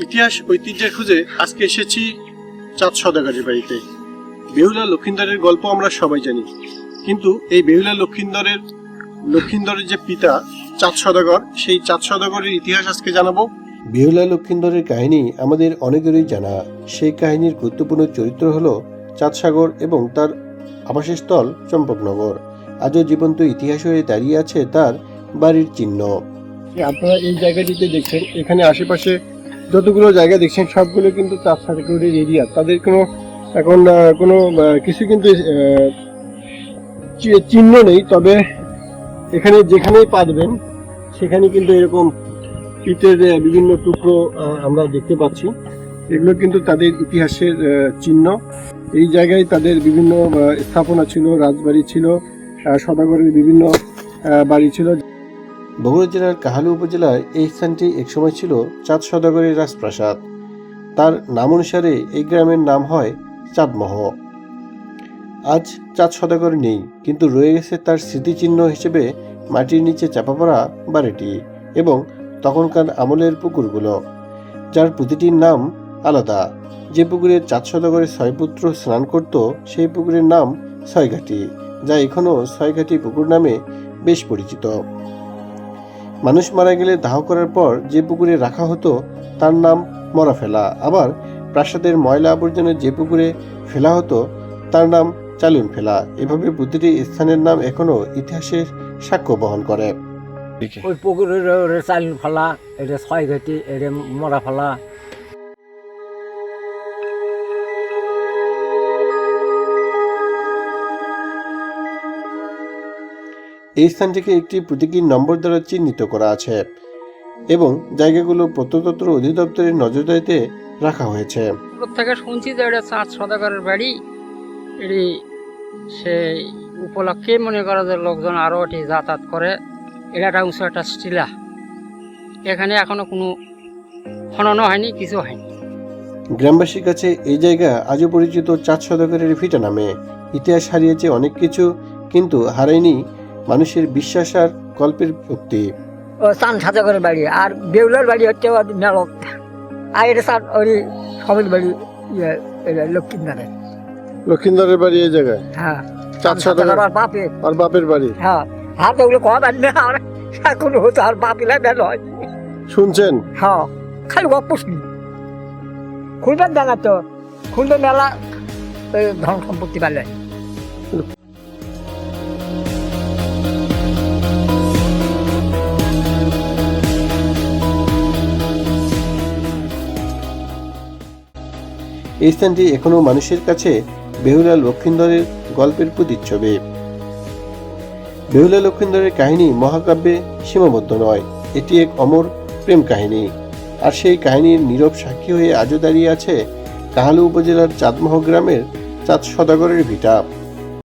ইতিহাস ঐতিহ্যের খুঁজে আজকে এসেছি চাঁদ সওদাগরের বাড়িতে। বেহুলা লক্ষিন্দরের গল্প আমরা সবাই জানি, কিন্তু এই বেহুলা লক্ষিন্দরের যে পিতা চাঁদ সওদাগর, সেই চাঁদ সওদাগরের ইতিহাস আজকে জানাবো। বেহুলা লক্ষিন্দরের কাহিনী আমাদের অনেকেরই জানা। সেই কাহিনীর গুরুত্বপূর্ণ চরিত্র হলো চাঁদসাগর এবং তার আবাসস্থল চম্পকনগর। আজও জীবন্ত ইতিহাস হয়ে দাঁড়িয়ে আছে তার বাড়ির চিহ্ন। আপনারা এই জায়গাটিতে দেখছেন, এখানে আশেপাশে যতগুলো জায়গা দেখছেন সবগুলো কিন্তু চাঁদ সওদাগরের এরিয়া। তাদের কোনো কিছু কিন্তু চিহ্ন নেই, তবে এখানে যেখানেই পা দেবেন সেখানে কিন্তু এরকম ইটের বিভিন্ন টুকরো আমরা দেখতে পাচ্ছি। এগুলো কিন্তু তাদের ইতিহাসের চিহ্ন। এই জায়গায় তাদের বিভিন্ন স্থাপনা ছিল, রাজবাড়ি ছিল, সওদাগরের বিভিন্ন বাড়ি ছিল। বগুড়া জেলার কাহালু উপজেলার এই স্থানটি একসময় ছিল চাঁদ সওদাগরের রাজপ্রাসাদ। তার নাম অনুসারে এই গ্রামের নাম হয় চাঁদমহ। আজ চাঁদ সওদাগর নেই, কিন্তু রয়ে গেছে তার স্মৃতিচিহ্ন হিসেবে মাটির নিচে চাপা পড়া বাড়িটি এবং তখনকার আমলের পুকুরগুলো, যার প্রতিটির নাম আলাদা। যে পুকুরে চাঁদ সওদাগরের 6 পুত্র স্নান করত সেই পুকুরের নাম ছয়ঘাটি, যা এখনও ছয়ঘাটি পুকুর নামে বেশ পরিচিত। মানুষ মারা গেলে দাহ করার পর যে পুকুরে রাখা হতো তার নাম মরা ফেলা। আবার প্রাসাদের ময়লা আবর্জনা যে পুকুরে ফেলা হতো তার নাম চালুন ফেলা। এভাবে প্রতিটি স্থানের নাম এখনো ইতিহাসের সাক্ষ্য বহন করে। ওই পুকুরের চালুন ফেলা, এটা ছয়ঘাটি, এটা মরা ফেলা। এই স্থানটিকে একটি প্রতীকী নম্বর দ্বারা চিহ্নিত করা আছে এবং জায়গাগুলো প্রত্নতত্ত্ব অধিদপ্তরের নজরদারিতে রাখা হয়েছে। থেকে শুনছি যে এটা চাঁদ সওদাগরের বাড়ি, এটি সেই উপলক্ষে মনে করা যে লোকজন আরও এটি যাতায়াত করে। এটা একটা উঁচু একটা টিলা, এখানে এখনো কোনো খননও হয়নি, কিছু হয়নি। গ্রামবাসীর কাছে এই জায়গা আজও পরিচিত চাঁদ সওদাগরের ভিটা নামে। ইতিহাস হারিয়েছে অনেক কিছু, কিন্তু হারায়নি মানুষের বিশ্বাস আর গল্পের ভক্তি। ও চাঁদ সওদাগরের বাড়ি, আর বেউলার বাড়ি হচ্ছে মেলক, আর এটা চাঁদ ওই সবের বাড়ি লক্ষিন্দরের বাড়ি এই জায়গায়। হ্যাঁ, চাঁদ সওদাগর আর বাপের বাড়ি। হ্যাঁ হ্যাঁ, তো ওগুলো কথা না, আর এখন হতো আর বাপিলা বেল হয় শুনছেন? হ্যাঁ, খালি গপ্প শুনি। খুলবেন জানা তো, খুলবে মেলা ধন সম্পত্তি পালে। এই স্থানটি এখনো মানুষের কাছে বেহুলা লক্ষিন্দরের গল্পের প্রতিচ্ছবি। বেহুলা লক্ষিন্দরের কাহিনী মহাকাব্যে সীমাবদ্ধ নয়, এটি এক অমর প্রেম কাহিনী। আর সেই কাহিনীর নীরব সাক্ষী হয়ে আজও দাঁড়িয়ে আছে কাহালু উপজেলার চাঁদমহ গ্রামের চাঁদ সওদাগরের ভিটা।